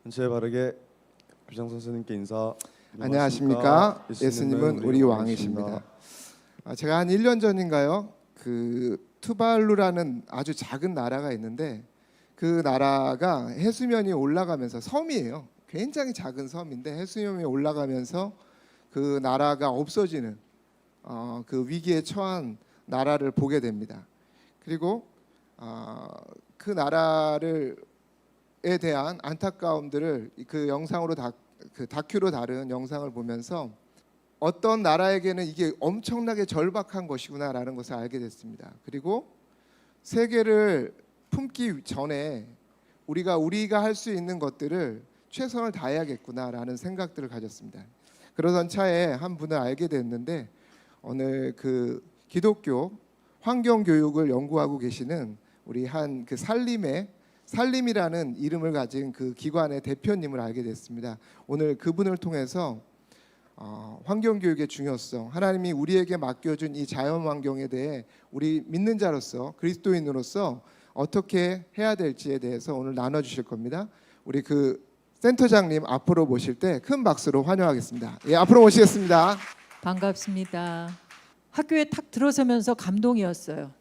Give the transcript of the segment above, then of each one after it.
전체 바르게 교장 선생님께 인사. 안녕하십니까. 예수님은 우리 왕이십니다. 제가 한 1년 전인가요? 그 투발루라는 아주 작은 나라가 있는데 그 나라가 해수면이 올라가면서 섬이에요. 굉장히 작은 섬인데 해수면이 올라가면서 그 나라가 없어지는 그 위기에 처한 나라를 보게 됩니다. 그리고 그 나라를 에 대한 안타까움들을 그 영상으로 그 다큐로 다룬 영상을 보면서 어떤 나라에게는 이게 엄청나게 절박한 것이구나라는 것을 알게 됐습니다. 그리고 세계를 품기 전에 우리가 할 수 있는 것들을 최선을 다해야겠구나라는 생각들을 가졌습니다. 그러던 차에 한 분을 알게 됐는데 오늘 그 기독교 환경 교육을 연구하고 계시는 우리 한 그 살림이라는 이름을 가진 그 기관의 대표님을 알게 됐습니다. 오늘 그분을 통해서 환경교육의 중요성, 하나님이 우리에게 맡겨준 이 자연환경에 대해 우리 믿는 자로서 그리스도인으로서 어떻게 해야 될지에 대해서 오늘 나눠주실 겁니다. 우리 그 센터장님 앞으로 모실 때 큰 박수로 환영하겠습니다. 예, 앞으로 모시겠습니다. 반갑습니다. 학교에 탁 들어서면서 감동이었어요.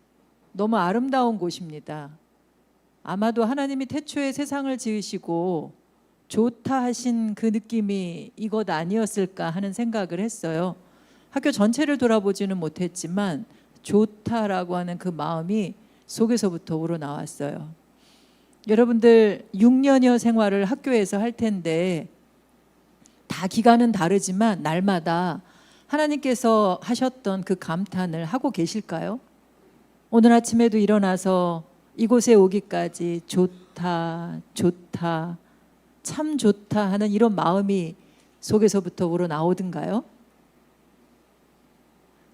너무 아름다운 곳입니다. 아마도 하나님이 태초에 세상을 지으시고 좋다 하신 그 느낌이 이것 아니었을까 하는 생각을 했어요. 학교 전체를 돌아보지는 못했지만 좋다라고 하는 그 마음이 속에서부터 우러나왔어요. 여러분들 6년여 생활을 학교에서 할 텐데 다 기간은 다르지만 날마다 하나님께서 하셨던 그 감탄을 하고 계실까요? 오늘 아침에도 일어나서 이곳에 오기까지 좋다, 좋다, 참 좋다 하는 이런 마음이 속에서부터 우러나오던가요?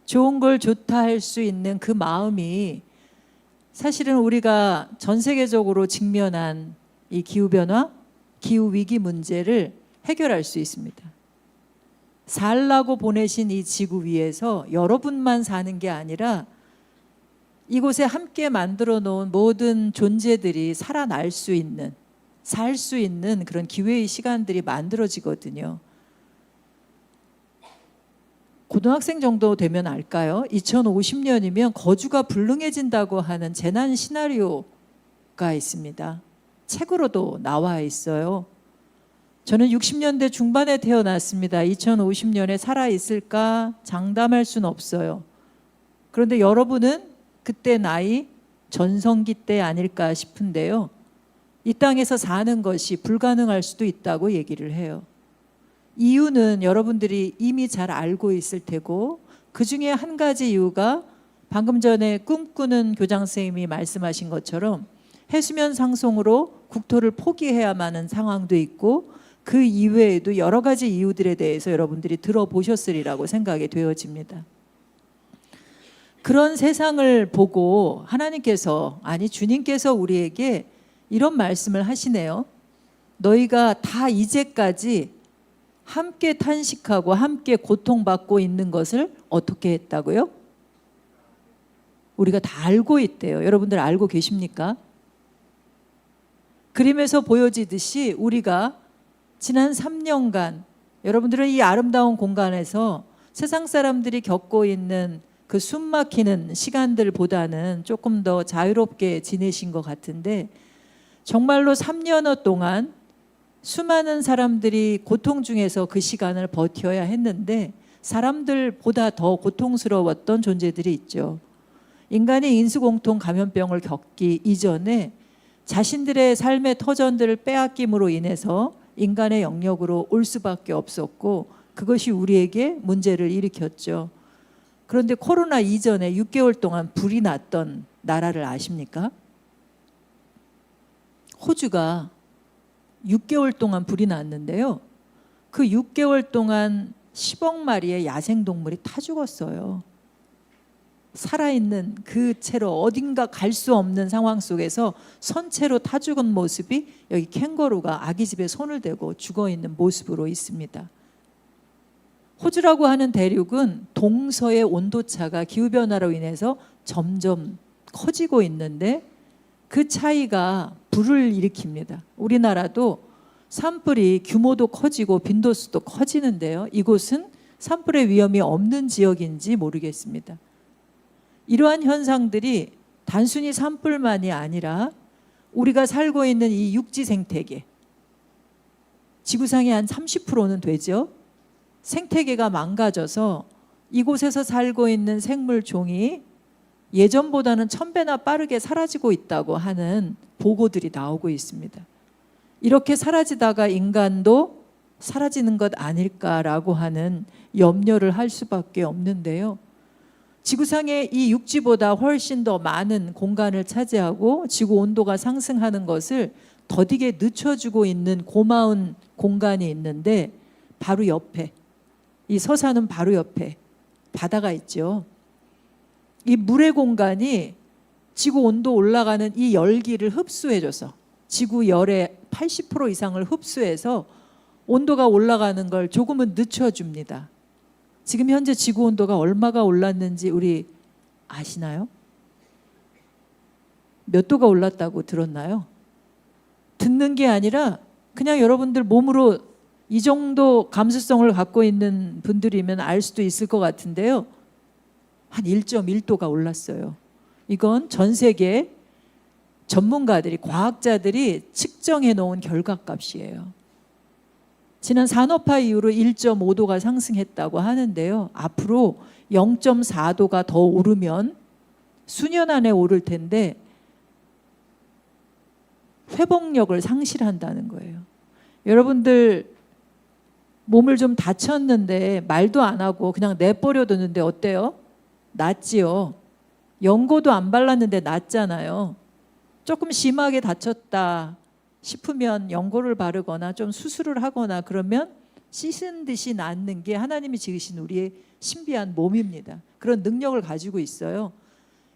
좋은 걸 좋다 할 수 있는 그 마음이 사실은 우리가 전 세계적으로 직면한 이 기후변화, 기후위기 문제를 해결할 수 있습니다. 살라고 보내신 이 지구 위에서 여러분만 사는 게 아니라 이곳에 함께 만들어 놓은 모든 존재들이 살아날 수 있는, 살 수 있는 그런 기회의 시간들이 만들어지거든요. 고등학생 정도 되면 알까요? 2050년이면 거주가 불능해진다고 하는 재난 시나리오가 있습니다. 책으로도 나와 있어요. 저는 60년대 중반에 태어났습니다. 2050년에 살아있을까 장담할 수는 없어요. 그런데 여러분은 그때 나이 전성기 때 아닐까 싶은데요. 이 땅에서 사는 것이 불가능할 수도 있다고 얘기를 해요. 이유는 여러분들이 이미 잘 알고 있을 테고 그 중에 한 가지 이유가 방금 전에 꿈꾸는 교장 선생님이 말씀하신 것처럼 해수면 상승으로 국토를 포기해야만 하는 상황도 있고 그 이외에도 여러 가지 이유들에 대해서 여러분들이 들어보셨으리라고 생각이 되어집니다. 그런 세상을 보고 하나님께서, 아니 주님께서 우리에게 이런 말씀을 하시네요. 너희가 다 이제까지 함께 탄식하고 함께 고통받고 있는 것을 어떻게 했다고요? 우리가 다 알고 있대요. 여러분들 알고 계십니까? 그림에서 보여지듯이 우리가 지난 3년간 여러분들은 이 아름다운 공간에서 세상 사람들이 겪고 있는 그 숨막히는 시간들보다는 조금 더 자유롭게 지내신 것 같은데 정말로 3년여 동안 수많은 사람들이 고통 중에서 그 시간을 버텨야 했는데 사람들보다 더 고통스러웠던 존재들이 있죠. 인간이 인수공통 감염병을 겪기 이전에 자신들의 삶의 터전들을 빼앗김으로 인해서 인간의 영역으로 올 수밖에 없었고 그것이 우리에게 문제를 일으켰죠. 그런데 코로나 이전에 6개월 동안 불이 났던 나라를 아십니까? 호주가 6개월 동안 불이 났는데요. 그 6개월 동안 10억 마리의 야생동물이 타 죽었어요. 살아있는 그 채로 어딘가 갈 수 없는 상황 속에서 선체로 타 죽은 모습이 여기 캥거루가 아기 집에 손을 대고 죽어있는 모습으로 있습니다. 호주라고 하는 대륙은 동서의 온도차가 기후변화로 인해서 점점 커지고 있는데 그 차이가 불을 일으킵니다. 우리나라도 산불이 규모도 커지고 빈도수도 커지는데요. 이곳은 산불의 위험이 없는 지역인지 모르겠습니다. 이러한 현상들이 단순히 산불만이 아니라 우리가 살고 있는 이 육지 생태계, 지구상의 한 30%는 되죠. 생태계가 망가져서 이곳에서 살고 있는 생물 종이 예전보다는 1000배나 빠르게 사라지고 있다고 하는 보고들이 나오고 있습니다. 이렇게 사라지다가 인간도 사라지는 것 아닐까라고 하는 염려를 할 수밖에 없는데요. 지구상의 이 육지보다 훨씬 더 많은 공간을 차지하고 지구 온도가 상승하는 것을 더디게 늦춰주고 있는 고마운 공간이 있는데 바로 옆에, 이 서산은 바로 옆에 바다가 있죠. 이 물의 공간이 지구 온도 올라가는 이 열기를 흡수해줘서 지구 열의 80% 이상을 흡수해서 온도가 올라가는 걸 조금은 늦춰줍니다. 지금 현재 지구 온도가 얼마가 올랐는지 우리 아시나요? 몇 도가 올랐다고 들었나요? 듣는 게 아니라 그냥 여러분들 몸으로 이 정도 감수성을 갖고 있는 분들이면 알 수도 있을 것 같은데요. 한 1.1도가 올랐어요. 이건 전 세계 전문가들이, 과학자들이 측정해 놓은 결과값이에요. 지난 산업화 이후로 1.5도가 상승했다고 하는데요. 앞으로 0.4도가 더 오르면 수년 안에 오를 텐데 회복력을 상실한다는 거예요. 여러분들 몸을 좀 다쳤는데 말도 안 하고 그냥 내버려 두는데 어때요? 낫지요. 연고도 안 발랐는데 낫잖아요. 조금 심하게 다쳤다 싶으면 연고를 바르거나 좀 수술을 하거나 그러면 씻은 듯이 낫는 게 하나님이 지으신 우리의 신비한 몸입니다. 그런 능력을 가지고 있어요.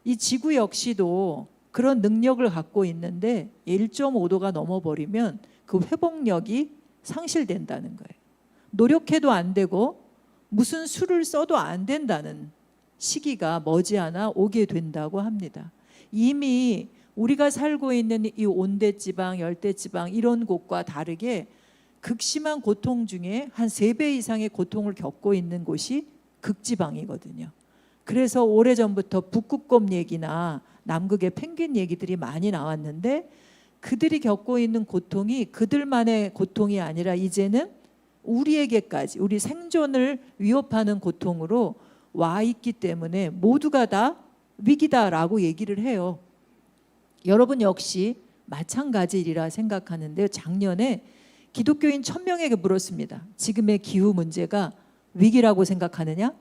이 지구 역시도 그런 능력을 갖고 있는데 1.5도가 넘어버리면 그 회복력이 상실된다는 거예요. 노력해도 안 되고 무슨 수를 써도 안 된다는 시기가 머지않아 오게 된다고 합니다. 이미 우리가 살고 있는 이 온대지방, 열대지방 이런 곳과 다르게 극심한 고통 중에 한 3배 이상의 고통을 겪고 있는 곳이 극지방이거든요. 그래서 오래전부터 북극곰 얘기나 남극의 펭귄 얘기들이 많이 나왔는데 그들이 겪고 있는 고통이 그들만의 고통이 아니라 이제는 우리에게까지 우리 생존을 위협하는 고통으로 와 있기 때문에 모두가 다 위기다라고 얘기를 해요. 여러분 역시 마찬가지리라 생각하는데요. 작년에 기독교인 1000명에게 물었습니다. 지금의 기후 문제가 위기라고 생각하느냐?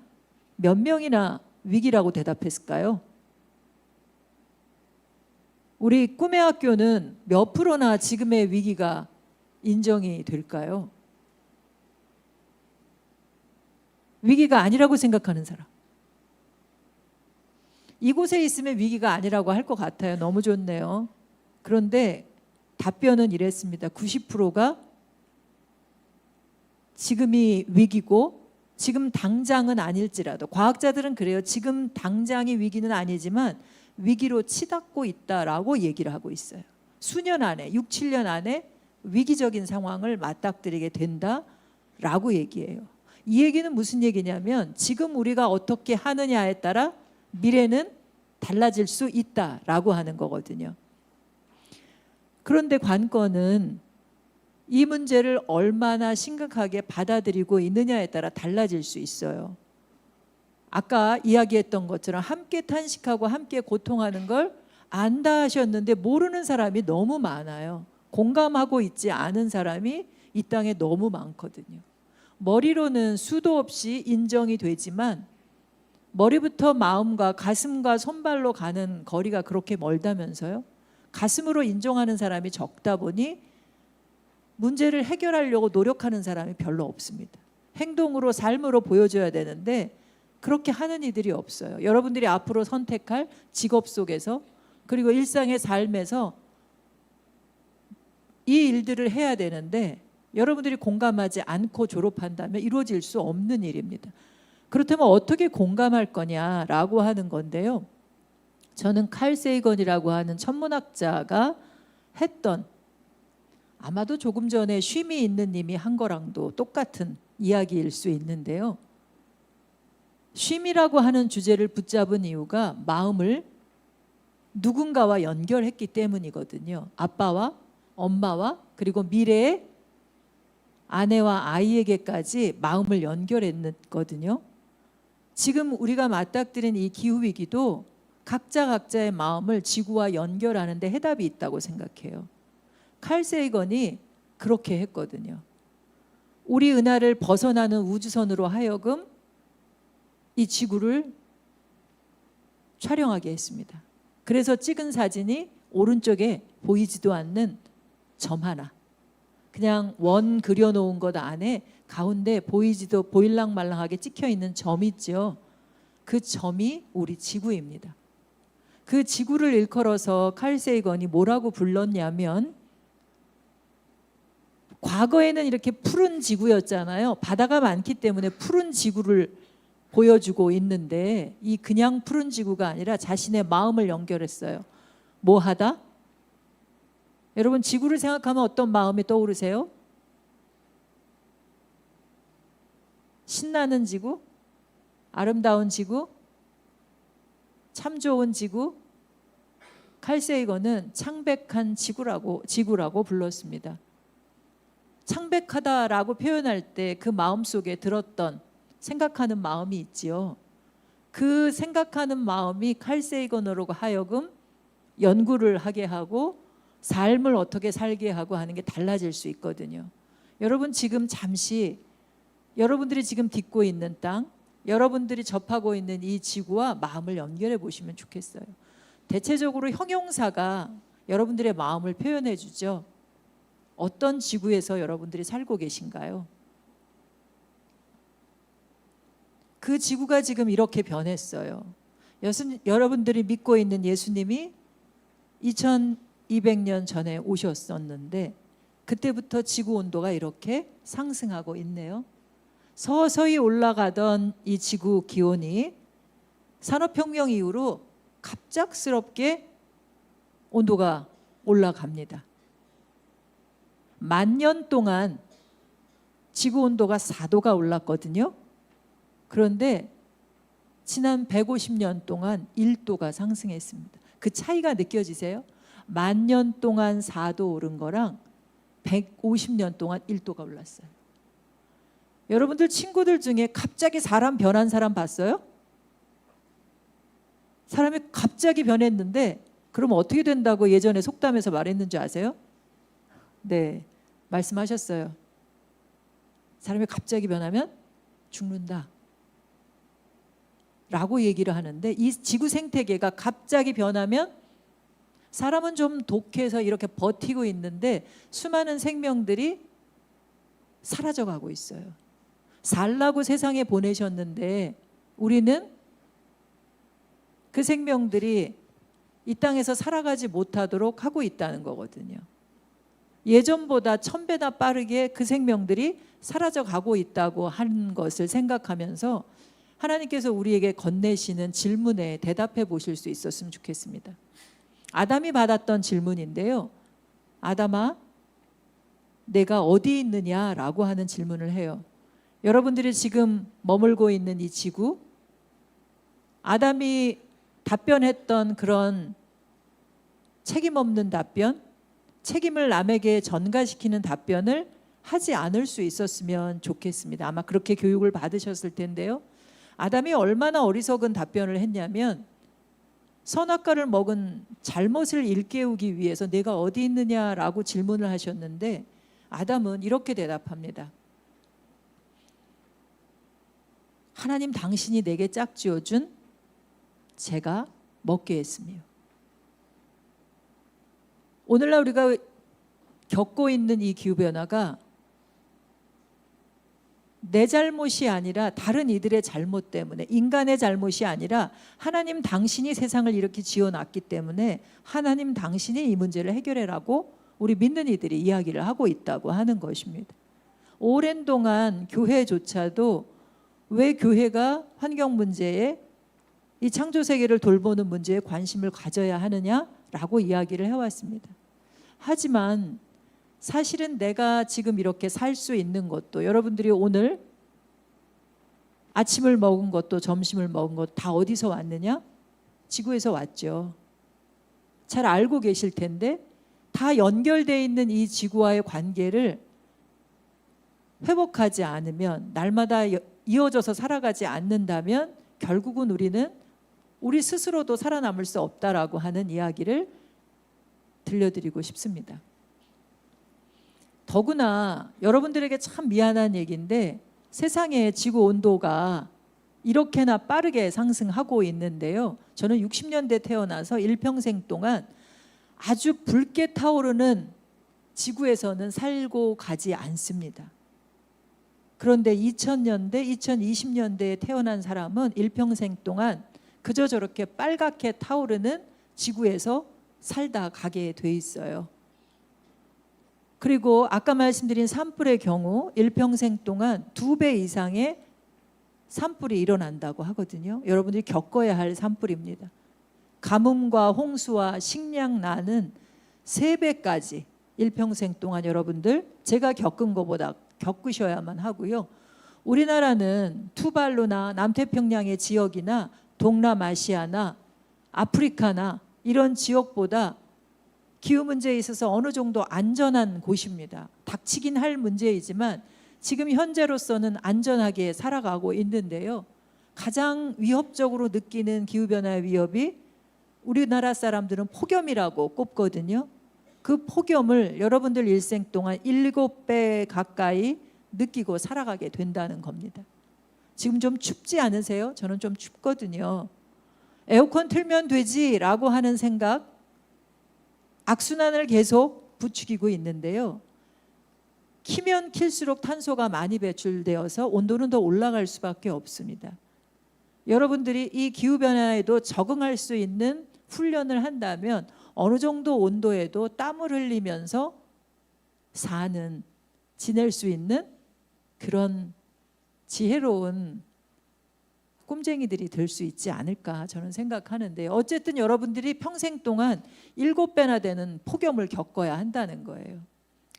몇 명이나 위기라고 대답했을까요? 우리 꿈의 학교는 몇 프로나 지금의 위기가 인정이 될까요? 위기가 아니라고 생각하는 사람. 이곳에 있으면 위기가 아니라고 할 것 같아요. 너무 좋네요. 그런데 답변은 이랬습니다. 90%가 지금이 위기고 지금 당장은 아닐지라도, 과학자들은 그래요. 지금 당장이 위기는 아니지만 위기로 치닫고 있다라고 얘기를 하고 있어요. 수년 안에, 6, 7년 안에 위기적인 상황을 맞닥뜨리게 된다라고 얘기해요. 이 얘기는 무슨 얘기냐면 지금 우리가 어떻게 하느냐에 따라 미래는 달라질 수 있다라고 하는 거거든요. 그런데 관건은 이 문제를 얼마나 심각하게 받아들이고 있느냐에 따라 달라질 수 있어요. 아까 이야기했던 것처럼 함께 탄식하고 함께 고통하는 걸 안다 하셨는데 모르는 사람이 너무 많아요. 공감하고 있지 않은 사람이 이 땅에 너무 많거든요. 머리로는 수도 없이 인정이 되지만 머리부터 마음과 가슴과 손발로 가는 거리가 그렇게 멀다면서요. 가슴으로 인정하는 사람이 적다 보니 문제를 해결하려고 노력하는 사람이 별로 없습니다. 행동으로, 삶으로 보여줘야 되는데 그렇게 하는 이들이 없어요. 여러분들이 앞으로 선택할 직업 속에서, 그리고 일상의 삶에서 이 일들을 해야 되는데 여러분들이 공감하지 않고 졸업한다면 이루어질 수 없는 일입니다. 그렇다면 어떻게 공감할 거냐라고 하는 건데요. 저는 칼 세이건이라고 하는 천문학자가 했던 아마도 조금 전에 쉼이 있는 님이 한 거랑도 똑같은 이야기일 수 있는데요. 쉼이라고 하는 주제를 붙잡은 이유가 마음을 누군가와 연결했기 때문이거든요. 아빠와 엄마와 그리고 미래의 아내와 아이에게까지 마음을 연결했거든요. 지금 우리가 맞닥뜨린 이 기후위기도 각자의 마음을 지구와 연결하는 데 해답이 있다고 생각해요. 칼 세이건이 그렇게 했거든요. 우리 은하를 벗어나는 우주선으로 하여금 이 지구를 촬영하게 했습니다. 그래서 찍은 사진이 오른쪽에 보이지도 않는 점 하나, 그냥 원 그려놓은 것 안에 가운데 보일랑말랑하게 찍혀 있는 점 있죠. 그 점이 우리 지구입니다. 그 지구를 일컬어서 칼 세이건이 뭐라고 불렀냐면, 과거에는 이렇게 푸른 지구였잖아요. 바다가 많기 때문에 푸른 지구를 보여주고 있는데, 이 그냥 푸른 지구가 아니라 자신의 마음을 연결했어요. 뭐 하다? 여러분, 지구를 생각하면 어떤 마음이 떠오르세요? 신나는 지구? 아름다운 지구? 참 좋은 지구? 칼 세이건은 창백한 지구라고 불렀습니다. 창백하다라고 표현할 때 그 마음속에 들었던 생각하는 마음이 있지요. 그 생각하는 마음이 칼 세이건으로 하여금 연구를 하게 하고 삶을 어떻게 살게 하고 하는 게 달라질 수 있거든요. 여러분, 지금 잠시 여러분들이 지금 딛고 있는 땅, 여러분들이 접하고 있는 이 지구와 마음을 연결해 보시면 좋겠어요. 대체적으로 형용사가 여러분들의 마음을 표현해 주죠. 어떤 지구에서 여러분들이 살고 계신가요? 그 지구가 지금 이렇게 변했어요. 여러분들이 믿고 있는 예수님이 2200년 전에 오셨었는데 그때부터 지구 온도가 이렇게 상승하고 있네요. 서서히 올라가던 이 지구 기온이 산업혁명 이후로 갑작스럽게 온도가 올라갑니다. 1000년 동안 지구 온도가 4도가 올랐거든요. 그런데 지난 150년 동안 1도가 상승했습니다. 그 차이가 느껴지세요? 1000년 동안 4도 오른 거랑 150년 동안 1도가 올랐어요. 여러분들 친구들 중에 갑자기 사람 변한 사람 봤어요? 사람이 갑자기 변했는데 그럼 어떻게 된다고 예전에 속담에서 말했는지 아세요? 네, 말씀하셨어요. 사람이 갑자기 변하면 죽는다 라고 얘기를 하는데, 이 지구 생태계가 갑자기 변하면 사람은 좀 독해서 이렇게 버티고 있는데 수많은 생명들이 사라져가고 있어요. 살라고 세상에 보내셨는데 우리는 그 생명들이 이 땅에서 살아가지 못하도록 하고 있다는 거거든요. 예전보다 1000배나 빠르게 그 생명들이 사라져가고 있다고 하는 것을 생각하면서 하나님께서 우리에게 건네시는 질문에 대답해 보실 수 있었으면 좋겠습니다. 아담이 받았던 질문인데요. 아담아, 내가 어디 있느냐라고 하는 질문을 해요. 여러분들이 지금 머물고 있는 이 지구, 아담이 답변했던 그런 책임 없는 답변, 책임을 남에게 전가시키는 답변을 하지 않을 수 있었으면 좋겠습니다. 아마 그렇게 교육을 받으셨을 텐데요. 아담이 얼마나 어리석은 답변을 했냐면, 선악과를 먹은 잘못을 일깨우기 위해서 내가 어디 있느냐라고 질문을 하셨는데 아담은 이렇게 대답합니다. 하나님 당신이 내게 짝지어준 제가 먹게 했으며. 오늘날 우리가 겪고 있는 이 기후변화가 내 잘못이 아니라 다른 이들의 잘못 때문에, 인간의 잘못이 아니라 하나님 당신이 세상을 이렇게 지어놨기 때문에 하나님 당신이 이 문제를 해결해라고 우리 믿는 이들이 이야기를 하고 있다고 하는 것입니다. 오랜 동안 교회조차도 왜 교회가 환경 문제에, 이 창조 세계를 돌보는 문제에 관심을 가져야 하느냐라고 이야기를 해왔습니다. 하지만 사실은 내가 지금 이렇게 살 수 있는 것도, 여러분들이 오늘 아침을 먹은 것도 점심을 먹은 것도 다 어디서 왔느냐? 지구에서 왔죠. 잘 알고 계실 텐데 다 연결되어 있는 이 지구와의 관계를 회복하지 않으면, 날마다 이어져서 살아가지 않는다면 결국은 우리는 우리 스스로도 살아남을 수 없다라고 하는 이야기를 들려드리고 싶습니다. 더구나 여러분들에게 참 미안한 얘기인데, 세상의 지구 온도가 이렇게나 빠르게 상승하고 있는데요. 저는 60년대 태어나서 일평생 동안 아주 붉게 타오르는 지구에서는 살고 가지 않습니다. 그런데 2000년대, 2020년대에 태어난 사람은 일평생 동안 그저 저렇게 빨갛게 타오르는 지구에서 살다 가게 돼 있어요. 그리고 아까 말씀드린 산불의 경우 일평생 동안 2배 이상의 산불이 일어난다고 하거든요. 여러분들이 겪어야 할 산불입니다. 가뭄과 홍수와 식량난은 3배까지 일평생 동안 여러분들 제가 겪은 것보다 겪으셔야만 하고요. 우리나라는 투발루나 남태평양의 지역이나 동남아시아나 아프리카나 이런 지역보다 기후 문제에 있어서 어느 정도 안전한 곳입니다. 닥치긴 할 문제이지만 지금 현재로서는 안전하게 살아가고 있는데요. 가장 위협적으로 느끼는 기후변화의 위협이 우리나라 사람들은 폭염이라고 꼽거든요. 그 폭염을 여러분들 일생 동안 7배 가까이 느끼고 살아가게 된다는 겁니다. 지금 좀 춥지 않으세요? 저는 좀 춥거든요. 에어컨 틀면 되지라고 하는 생각, 악순환을 계속 부추기고 있는데요. 키면 킬수록 탄소가 많이 배출되어서 온도는 더 올라갈 수밖에 없습니다. 여러분들이 이 기후변화에도 적응할 수 있는 훈련을 한다면 어느 정도 온도에도 땀을 흘리면서 지낼 수 있는 그런 지혜로운 꼼쟁이들이 될 수 있지 않을까 저는 생각하는데요. 어쨌든 여러분들이 평생 동안 7배나 되는 폭염을 겪어야 한다는 거예요.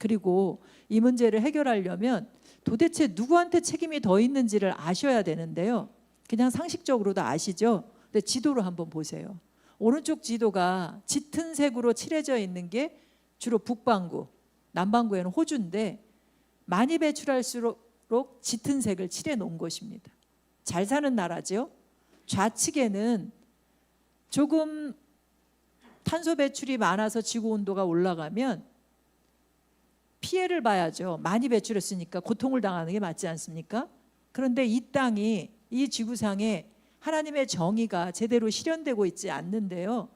그리고 이 문제를 해결하려면 도대체 누구한테 책임이 더 있는지를 아셔야 되는데요. 그냥 상식적으로도 아시죠? 근데 지도로 한번 보세요. 오른쪽 지도가 짙은 색으로 칠해져 있는 게 주로 북반구, 남반구에는 호주인데 많이 배출할수록 짙은 색을 칠해 놓은 것입니다. 잘 사는 나라죠. 좌측에는 조금 탄소 배출이 많아서 지구 온도가 올라가면 피해를 봐야죠. 많이 배출했으니까 고통을 당하는 게 맞지 않습니까? 그런데 이 땅이, 이 지구상에 하나님의 정의가 제대로 실현되고 있지 않는데요.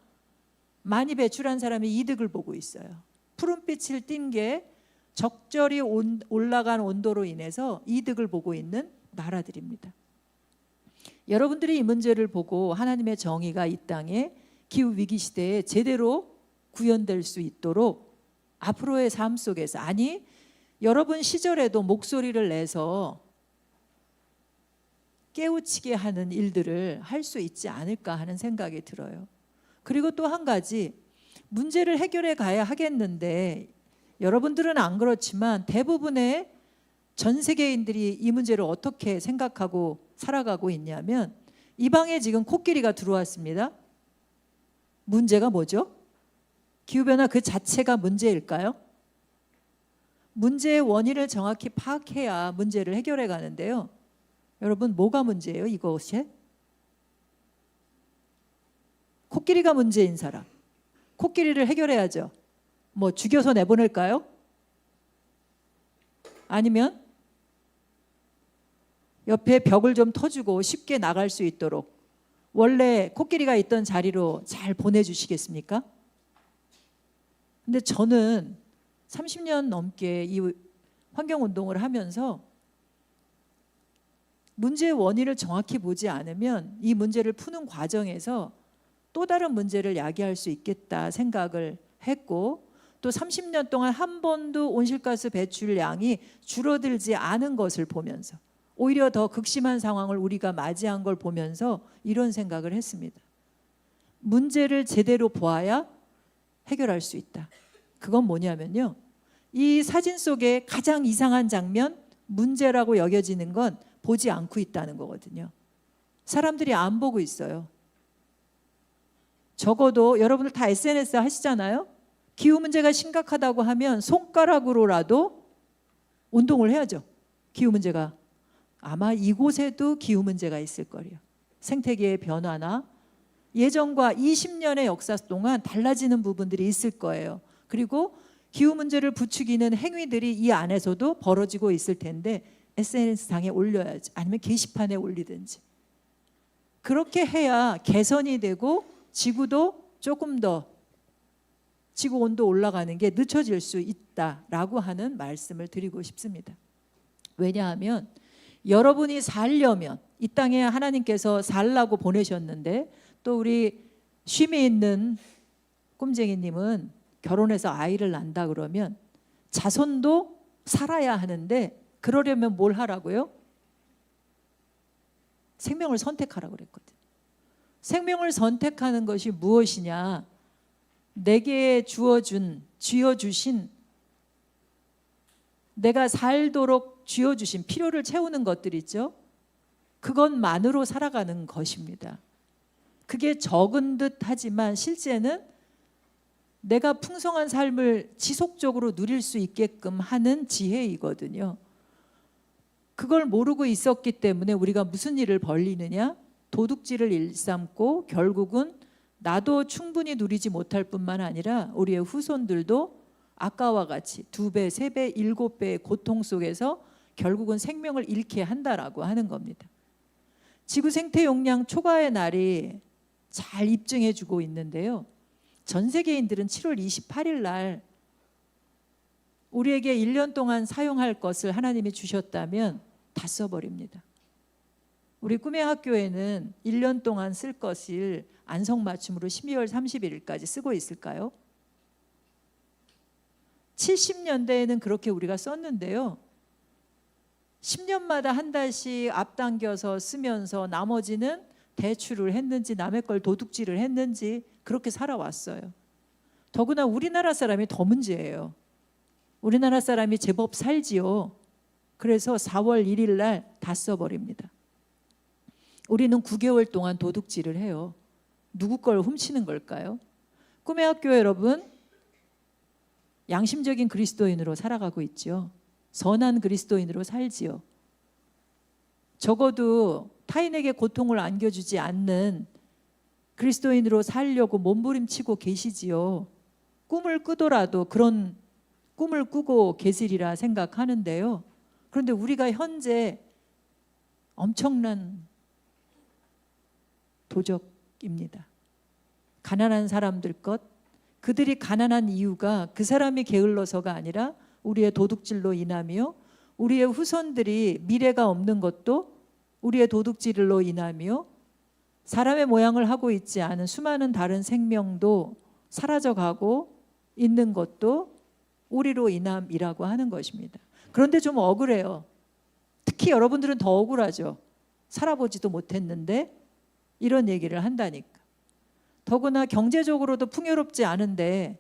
많이 배출한 사람이 이득을 보고 있어요. 푸른빛을 띤 게 적절히 올라간 온도로 인해서 이득을 보고 있는 나라들입니다. 여러분들이 이 문제를 보고 하나님의 정의가 이 땅에 기후 위기 시대에 제대로 구현될 수 있도록 앞으로의 삶 속에서, 아니 여러분 시절에도 목소리를 내서 깨우치게 하는 일들을 할 수 있지 않을까 하는 생각이 들어요. 그리고 또 한 가지, 문제를 해결해 가야 하겠는데 여러분들은 안 그렇지만 대부분의 전 세계인들이 이 문제를 어떻게 생각하고 살아가고 있냐면, 이 방에 지금 코끼리가 들어왔습니다. 문제가 뭐죠? 기후변화 그 자체가 문제일까요? 문제의 원인을 정확히 파악해야 문제를 해결해 가는데요. 여러분, 뭐가 문제예요? 이것이? 코끼리가 문제인 사람. 코끼리를 해결해야죠. 뭐 죽여서 내보낼까요? 아니면 옆에 벽을 좀 터주고 쉽게 나갈 수 있도록 원래 코끼리가 있던 자리로 잘 보내주시겠습니까? 근데 저는 30년 넘게 이 환경운동을 하면서 문제의 원인을 정확히 보지 않으면 이 문제를 푸는 과정에서 또 다른 문제를 야기할 수 있겠다 생각을 했고, 또 30년 동안 한 번도 온실가스 배출량이 줄어들지 않은 것을 보면서, 오히려 더 극심한 상황을 우리가 맞이한 걸 보면서 이런 생각을 했습니다. 문제를 제대로 보아야 해결할 수 있다. 그건 뭐냐면요, 이 사진 속에 가장 이상한 장면, 문제라고 여겨지는 건 보지 않고 있다는 거거든요. 사람들이 안 보고 있어요. 적어도 여러분들 다 SNS 하시잖아요. 기후 문제가 심각하다고 하면 손가락으로라도 운동을 해야죠. 기후 문제가. 아마 이곳에도 기후 문제가 있을 거예요. 생태계의 변화나 예전과 20년의 역사 동안 달라지는 부분들이 있을 거예요. 그리고 기후 문제를 부추기는 행위들이 이 안에서도 벌어지고 있을 텐데 SNS상에 올려야지, 아니면 게시판에 올리든지. 그렇게 해야 개선이 되고 지구도 조금 더 지구 온도 올라가는 게 늦춰질 수 있다라고 하는 말씀을 드리고 싶습니다. 왜냐하면 여러분이 살려면, 이 땅에 하나님께서 살라고 보내셨는데, 또 우리 쉼이 있는 꿈쟁이님은 결혼해서 아이를 낳는다 그러면 자손도 살아야 하는데, 그러려면 뭘 하라고요? 생명을 선택하라고 그랬거든. 생명을 선택하는 것이 무엇이냐? 내게 쥐어주신, 내가 살도록 쥐어주신 필요를 채우는 것들 있죠. 그것만으로 살아가는 것입니다. 그게 적은 듯 하지만 실제는 내가 풍성한 삶을 지속적으로 누릴 수 있게끔 하는 지혜이거든요. 그걸 모르고 있었기 때문에 우리가 무슨 일을 벌리느냐? 도둑질을 일삼고 결국은 나도 충분히 누리지 못할 뿐만 아니라 우리의 후손들도 아까와 같이 2배, 3배, 7배의 고통 속에서 결국은 생명을 잃게 한다라고 하는 겁니다. 지구 생태 용량 초과의 날이 잘 입증해 주고 있는데요. 전 세계인들은 7월 28일 날 우리에게 1년 동안 사용할 것을 하나님이 주셨다면 다 써버립니다. 우리 꿈의 학교에는 1년 동안 쓸 것을 안성맞춤으로 12월 31일까지 쓰고 있을까요? 70년대에는 그렇게 우리가 썼는데요. 10년마다 한 달씩 앞당겨서 쓰면서 나머지는 대출을 했는지 남의 걸 도둑질을 했는지 그렇게 살아왔어요. 더구나 우리나라 사람이 더 문제예요. 우리나라 사람이 제법 살지요. 그래서 4월 1일 날 다 써버립니다. 우리는 9개월 동안 도둑질을 해요. 누구 걸 훔치는 걸까요? 꿈의 학교 여러분, 양심적인 그리스도인으로 살아가고 있죠. 선한 그리스도인으로 살지요. 적어도 타인에게 고통을 안겨주지 않는 그리스도인으로 살려고 몸부림치고 계시지요. 꿈을 꾸더라도 그런 꿈을 꾸고 계시리라 생각하는데요. 그런데 우리가 현재 엄청난 도적입니다. 가난한 사람들 것, 그들이 가난한 이유가 그 사람이 게을러서가 아니라 우리의 도둑질로 인하며, 우리의 후손들이 미래가 없는 것도 우리의 도둑질로 인하며, 사람의 모양을 하고 있지 않은 수많은 다른 생명도 사라져가고 있는 것도 우리로 인함이라고 하는 것입니다. 그런데 좀 억울해요. 특히 여러분들은 더 억울하죠. 살아보지도 못했는데 이런 얘기를 한다니까. 더구나 경제적으로도 풍요롭지 않은데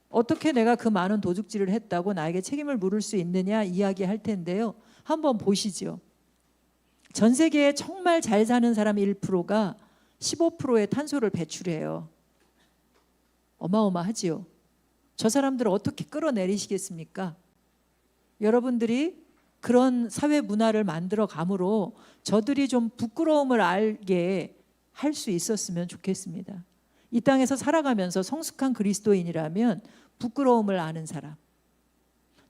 어떻게 내가 그 많은 도둑질을 했다고 나에게 책임을 물을 수 있느냐 이야기할 텐데요. 한번 보시죠. 전 세계에 정말 잘 사는 사람 1%가 15%의 탄소를 배출해요. 어마어마하지요. 저 사람들을 어떻게 끌어내리시겠습니까? 여러분들이 그런 사회 문화를 만들어 감으로 저들이 좀 부끄러움을 알게 할 수 있었으면 좋겠습니다. 이 땅에서 살아가면서 성숙한 그리스도인이라면 부끄러움을 아는 사람,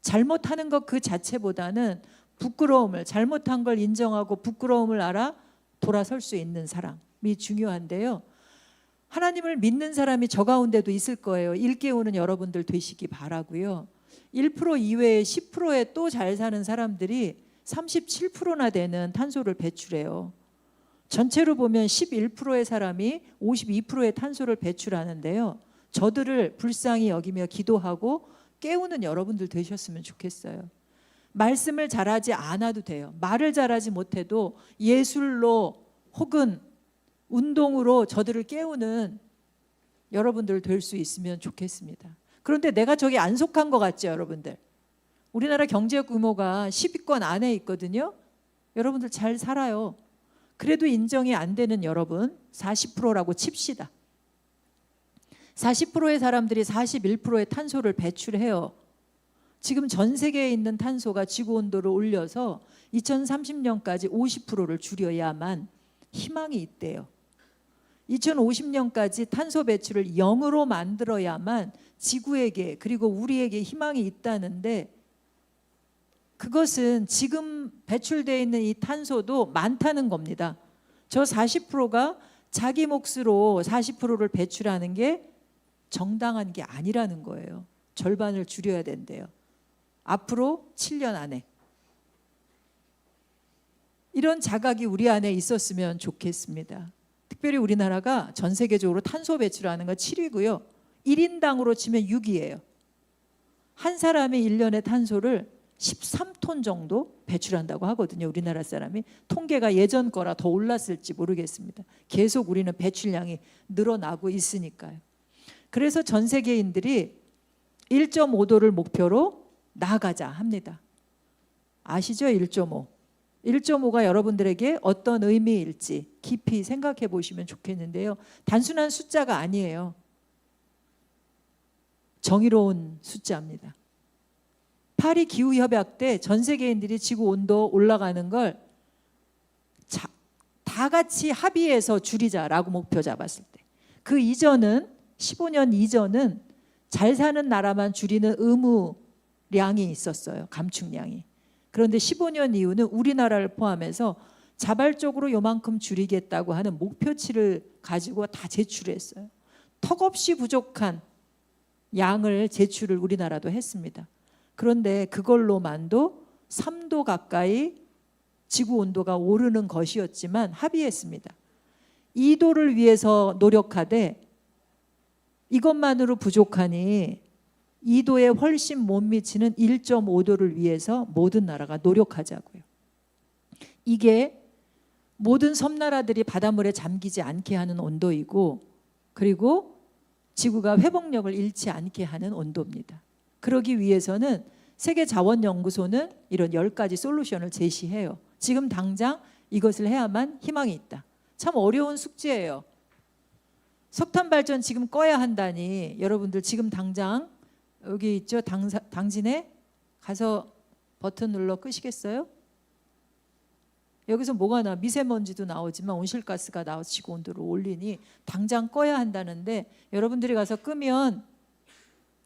잘못하는 것 그 자체보다는 부끄러움을, 잘못한 걸 인정하고 부끄러움을 알아 돌아설 수 있는 사람이 중요한데요. 하나님을 믿는 사람이 저 가운데도 있을 거예요. 일깨우는 여러분들 되시기 바라고요. 1% 이외에 10%에 또 잘 사는 사람들이 37%나 되는 탄소를 배출해요. 전체로 보면 11%의 사람이 52%의 탄소를 배출하는데요. 저들을 불쌍히 여기며 기도하고 깨우는 여러분들 되셨으면 좋겠어요. 말씀을 잘하지 않아도 돼요. 말을 잘하지 못해도 예술로 혹은 운동으로 저들을 깨우는 여러분들 될 수 있으면 좋겠습니다. 그런데 내가 저기 안 속한 것 같죠, 여러분들? 우리나라 경제 규모가 10위권 안에 있거든요. 여러분들 잘 살아요. 그래도 인정이 안 되는 여러분 40%라고 칩시다. 40%의 사람들이 41%의 탄소를 배출해요. 지금 전 세계에 있는 탄소가 지구 온도를 올려서 2030년까지 50%를 줄여야만 희망이 있대요. 2050년까지 탄소 배출을 0으로 만들어야만 지구에게 그리고 우리에게 희망이 있다는데, 그것은 지금 배출되어 있는 이 탄소도 많다는 겁니다. 저 40%가 자기 몫으로 40%를 배출하는 게 정당한 게 아니라는 거예요. 절반을 줄여야 된대요. 앞으로 7년 안에. 이런 자각이 우리 안에 있었으면 좋겠습니다. 특별히 우리나라가 전 세계적으로 탄소 배출하는 거 7위고요. 1인당으로 치면 6위예요. 한 사람이 1년에 탄소를 13톤 정도 배출한다고 하거든요. 우리나라 사람이. 통계가 예전 거라 더 올랐을지 모르겠습니다. 계속 우리는 배출량이 늘어나고 있으니까요. 그래서 전 세계인들이 1.5도를 목표로 나아가자 합니다. 아시죠? 1.5. 1.5가 여러분들에게 어떤 의미일지 깊이 생각해 보시면 좋겠는데요. 단순한 숫자가 아니에요. 정의로운 숫자입니다. 파리 기후협약 때 전 세계인들이 지구 온도 올라가는 걸 다 같이 합의해서 줄이자라고 목표 잡았을 때, 그 이전은 15년 이전은 잘 사는 나라만 줄이는 의무량이 있었어요. 감축량이. 그런데 15년 이후는 우리나라를 포함해서 자발적으로 요만큼 줄이겠다고 하는 목표치를 가지고 다 제출했어요. 턱없이 부족한 양을 제출을 우리나라도 했습니다. 그런데 그걸로만도 3도 가까이 지구 온도가 오르는 것이었지만 합의했습니다. 2도를 위해서 노력하되 이것만으로 부족하니 2도에 훨씬 못 미치는 1.5도를 위해서 모든 나라가 노력하자고요. 이게 모든 섬나라들이 바닷물에 잠기지 않게 하는 온도이고, 그리고 지구가 회복력을 잃지 않게 하는 온도입니다. 그러기 위해서는 세계자원연구소는 이런 10가지 솔루션을 제시해요. 지금 당장 이것을 해야만 희망이 있다. 참 어려운 숙제예요. 석탄 발전 지금 꺼야 한다니, 여러분들 지금 당장 여기 있죠? 당진에 가서 버튼 눌러 끄시겠어요? 여기서 뭐가 나? 미세먼지도 나오지만 온실가스가 나와 지구 온도를 올리니 당장 꺼야 한다는데, 여러분들이 가서 끄면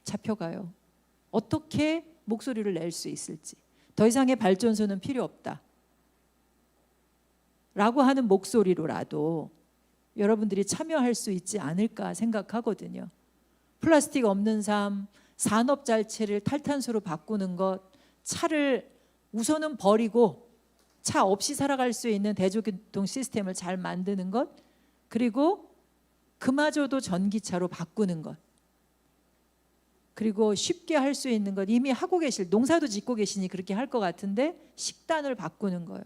잡혀가요. 어떻게 목소리를 낼 수 있을지. 더 이상의 발전소는 필요 없다 라고 하는 목소리로라도 여러분들이 참여할 수 있지 않을까 생각하거든요. 플라스틱 없는 삶, 산업 자체를 탈탄소로 바꾸는 것, 차를 우선은 버리고 차 없이 살아갈 수 있는 대중교통 시스템을 잘 만드는 것, 그리고 그마저도 전기차로 바꾸는 것, 그리고 쉽게 할 수 있는 것, 이미 하고 계실, 농사도 짓고 계시니 그렇게 할 것 같은데 식단을 바꾸는 거예요.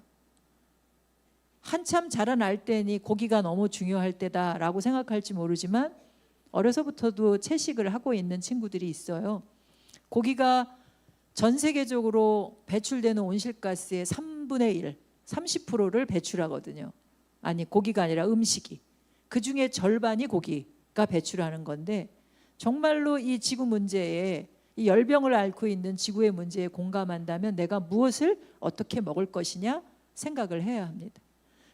한참 자라날 때니 고기가 너무 중요할 때다라고 생각할지 모르지만 어려서부터도 채식을 하고 있는 친구들이 있어요. 고기가 전 세계적으로 배출되는 온실가스의 3분의 1, 30%를 배출하거든요. 아니, 고기가 아니라 음식이. 그중에 절반이 고기가 배출하는 건데, 정말로 이 지구 문제에, 이 열병을 앓고 있는 지구의 문제에 공감한다면 내가 무엇을 어떻게 먹을 것이냐 생각을 해야 합니다.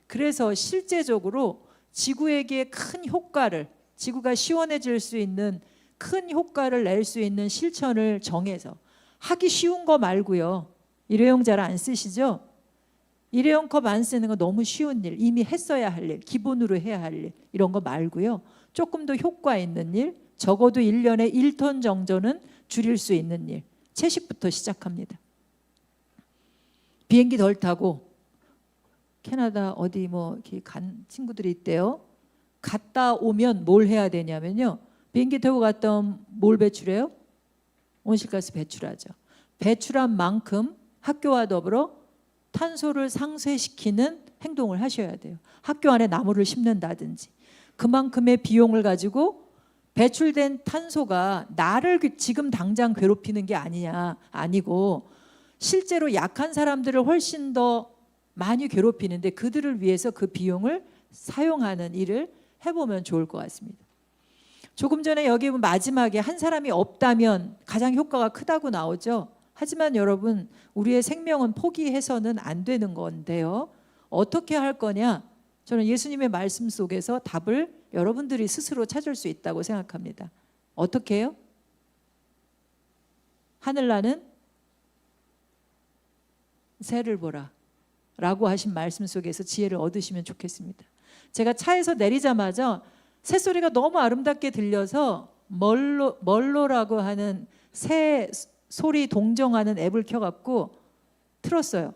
그래서 실제적으로 지구에게 큰 효과를, 지구가 시원해질 수 있는 큰 효과를 낼 수 있는 실천을 정해서, 하기 쉬운 거 말고요. 일회용 잘 안 쓰시죠? 일회용 컵 안 쓰는 거 너무 쉬운 일, 이미 했어야 할 일, 기본으로 해야 할 일, 이런 거 말고요. 조금 더 효과 있는 일, 적어도 1년에 1톤 정도는 줄일 수 있는 일, 채식부터 시작합니다. 비행기 덜 타고 캐나다 어디 뭐 이렇게 간 친구들이 있대요. 갔다 오면 뭘 해야 되냐면요. 비행기 타고 갔다 오면 뭘 배출해요? 온실가스 배출하죠. 배출한 만큼 학교와 더불어 탄소를 상쇄시키는 행동을 하셔야 돼요. 학교 안에 나무를 심는다든지, 그만큼의 비용을 가지고 배출된 탄소가 나를 지금 당장 괴롭히는 게 아니고 실제로 약한 사람들을 훨씬 더 많이 괴롭히는데 그들을 위해서 그 비용을 사용하는 일을 해보면 좋을 것 같습니다. 조금 전에 여기 마지막에 한 사람이 없다면 가장 효과가 크다고 나오죠. 하지만 여러분, 우리의 생명은 포기해서는 안 되는 건데요. 어떻게 할 거냐? 저는 예수님의 말씀 속에서 답을 여러분들이 스스로 찾을 수 있다고 생각합니다. 어떻게 해요? 하늘나는 새를 보라 라고 하신 말씀 속에서 지혜를 얻으시면 좋겠습니다. 제가 차에서 내리자마자 새소리가 너무 아름답게 들려서 멀로라고 하는 새 소리 동정하는 앱을 켜갖고 틀었어요.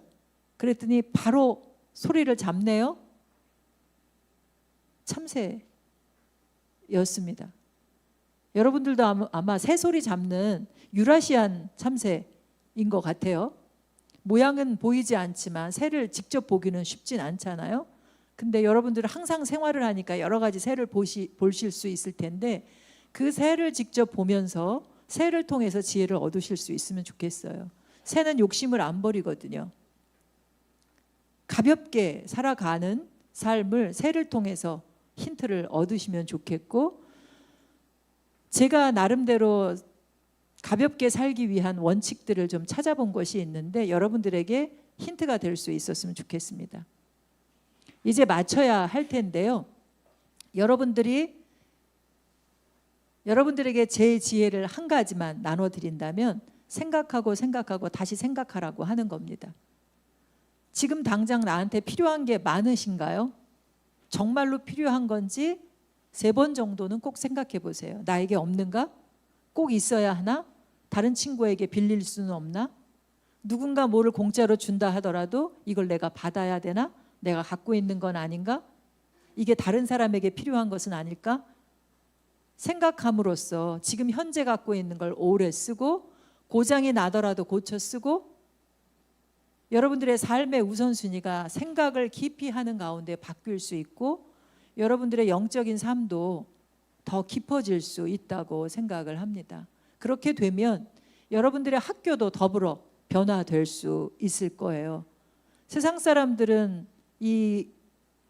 그랬더니 바로 소리를 잡네요. 참새였습니다. 여러분들도 아마 새소리 잡는 유라시안 참새인 것 같아요. 모양은 보이지 않지만 새를 직접 보기는 쉽진 않잖아요. 근데 여러분들은 항상 생활을 하니까 여러 가지 새를 보실 수 있을 텐데 그 새를 직접 보면서 새를 통해서 지혜를 얻으실 수 있으면 좋겠어요. 새는 욕심을 안 버리거든요. 가볍게 살아가는 삶을 새를 통해서 힌트를 얻으시면 좋겠고, 제가 나름대로 가볍게 살기 위한 원칙들을 좀 찾아본 것이 있는데 여러분들에게 힌트가 될 수 있었으면 좋겠습니다. 이제 맞춰야 할 텐데요. 여러분들에게 제 지혜를 한 가지만 나눠드린다면 생각하고 다시 생각하라고 하는 겁니다. 지금 당장 나한테 필요한 게 많으신가요? 정말로 필요한 건지 3번 정도는 꼭 생각해 보세요. 나에게 없는가? 꼭 있어야 하나? 다른 친구에게 빌릴 수는 없나? 누군가 뭐를 공짜로 준다 하더라도 이걸 내가 받아야 되나? 내가 갖고 있는 건 아닌가? 이게 다른 사람에게 필요한 것은 아닐까? 생각함으로써 지금 현재 갖고 있는 걸 오래 쓰고 고장이 나더라도 고쳐 쓰고 여러분들의 삶의 우선순위가 생각을 깊이 하는 가운데 바뀔 수 있고 여러분들의 영적인 삶도 더 깊어질 수 있다고 생각을 합니다. 그렇게 되면 여러분들의 학교도 더불어 변화될 수 있을 거예요. 세상 사람들은 이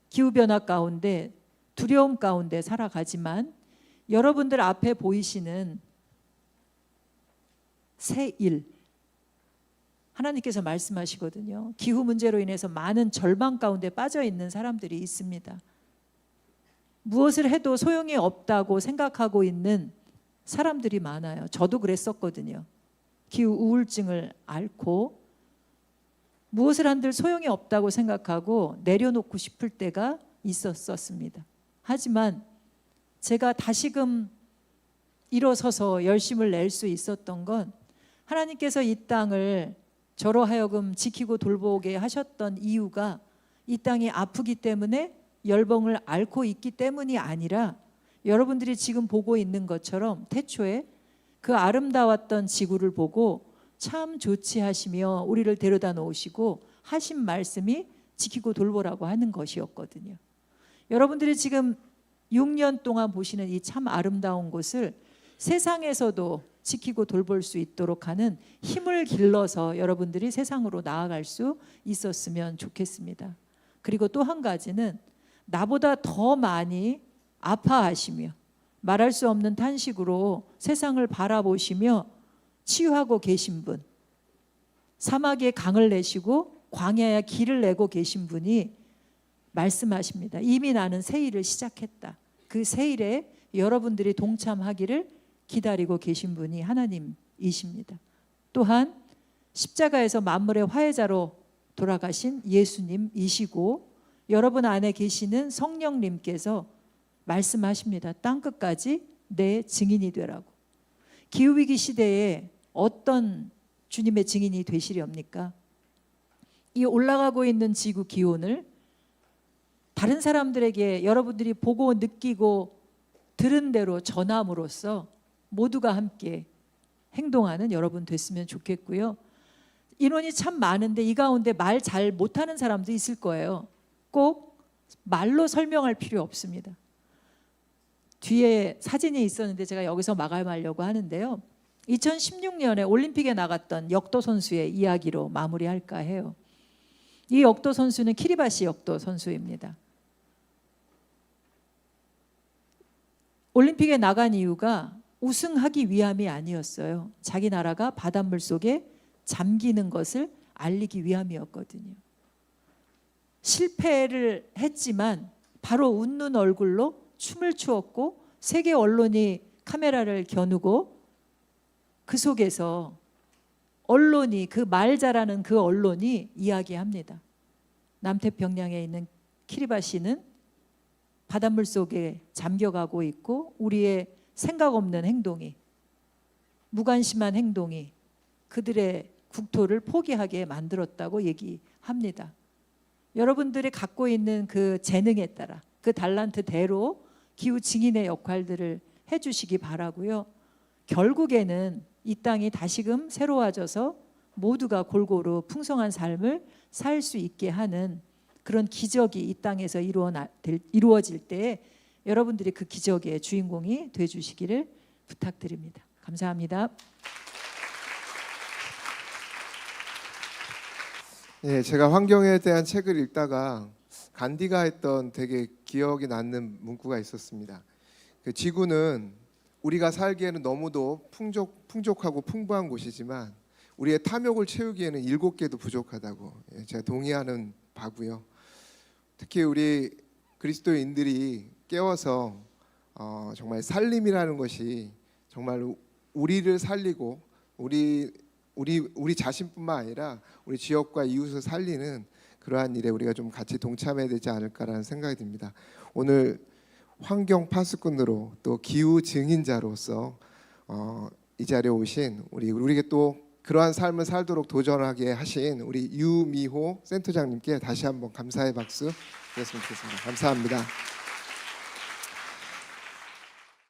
기후변화 가운데 두려움 가운데 살아가지만 여러분들 앞에 보이시는 새 일, 하나님께서 말씀하시거든요. 기후 문제로 인해서 많은 절망 가운데 빠져 있는 사람들이 있습니다. 무엇을 해도 소용이 없다고 생각하고 있는 사람들이 많아요. 저도 그랬었거든요. 기후 우울증을 앓고 무엇을 한들 소용이 없다고 생각하고 내려놓고 싶을 때가 있었습니다. 하지만 제가 다시금 일어서서 열심을 낼 수 있었던 건 하나님께서 이 땅을 저로 하여금 지키고 돌보게 하셨던 이유가 이 땅이 아프기 때문에 열병을 앓고 있기 때문이 아니라 여러분들이 지금 보고 있는 것처럼 태초에 그 아름다웠던 지구를 보고 참 좋지 하시며 우리를 데려다 놓으시고 하신 말씀이 지키고 돌보라고 하는 것이었거든요. 여러분들이 지금 6년 동안 보시는 이 참 아름다운 곳을 세상에서도 지키고 돌볼 수 있도록 하는 힘을 길러서 여러분들이 세상으로 나아갈 수 있었으면 좋겠습니다. 그리고 또 한 가지는 나보다 더 많이 아파하시며 말할 수 없는 탄식으로 세상을 바라보시며 치유하고 계신 분, 사막에 강을 내시고 광야에 길을 내고 계신 분이 말씀하십니다. 이미 나는 새 일을 시작했다. 그 새 일에 여러분들이 동참하기를 기다리고 계신 분이 하나님이십니다. 또한 십자가에서 만물의 화해자로 돌아가신 예수님이시고 여러분 안에 계시는 성령님께서 말씀하십니다. 땅끝까지 내 증인이 되라고. 기후위기 시대에 어떤 주님의 증인이 되시렵니까? 이 올라가고 있는 지구 기온을 다른 사람들에게 여러분들이 보고 느끼고 들은 대로 전함으로써 모두가 함께 행동하는 여러분 됐으면 좋겠고요. 인원이 참 많은데 이 가운데 말 잘 못하는 사람도 있을 거예요. 꼭 말로 설명할 필요 없습니다. 뒤에 사진이 있었는데 제가 여기서 마감하려고 하는데요. 2016년에 올림픽에 나갔던 역도 선수의 이야기로 마무리할까 해요. 이 역도 선수는 키리바시 역도 선수입니다. 올림픽에 나간 이유가 우승하기 위함이 아니었어요. 자기 나라가 바닷물 속에 잠기는 것을 알리기 위함이었거든요. 실패를 했지만 바로 웃는 얼굴로 춤을 추었고 세계 언론이 카메라를 겨누고 그 속에서 언론이 그 말 잘하는 그 언론이 이야기합니다. 남태평양에 있는 키리바시는 바닷물 속에 잠겨가고 있고 우리의 생각 없는 행동이 무관심한 행동이 그들의 국토를 포기하게 만들었다고 얘기합니다. 여러분들이 갖고 있는 그 재능에 따라 그 달란트대로 기후 증인의 역할들을 해주시기 바라고요. 결국에는 이 땅이 다시금 새로워져서 모두가 골고루 풍성한 삶을 살 수 있게 하는 그런 기적이 이 땅에서 이루어질 때 여러분들이 그 기적의 주인공이 되어주시기를 부탁드립니다. 감사합니다. 예, 제가 환경에 대한 책을 읽다가 간디가 했던 되게 기억이 남는 문구가 있었습니다. 그 지구는 우리가 살기에는 너무도 풍족하고 풍부한 곳이지만 우리의 탐욕을 채우기에는 7개도 부족하다고 제가 동의하는 바고요. 특히 우리 그리스도인들이 깨워서 정말 살림이라는 것이 정말 우리를 살리고 우리 자신뿐만 아니라 우리 지역과 이웃을 살리는 그러한 일에 우리가 좀 같이 동참해야 되지 않을까라는 생각이 듭니다. 오늘 환경 파수꾼으로 또 기후 증인자로서 이 자리에 오신 우리에게 또 그러한 삶을 살도록 도전하게 하신 우리 유미호 센터장님께 다시 한번 감사의 박수 드렸으면 좋겠습니다. 감사합니다.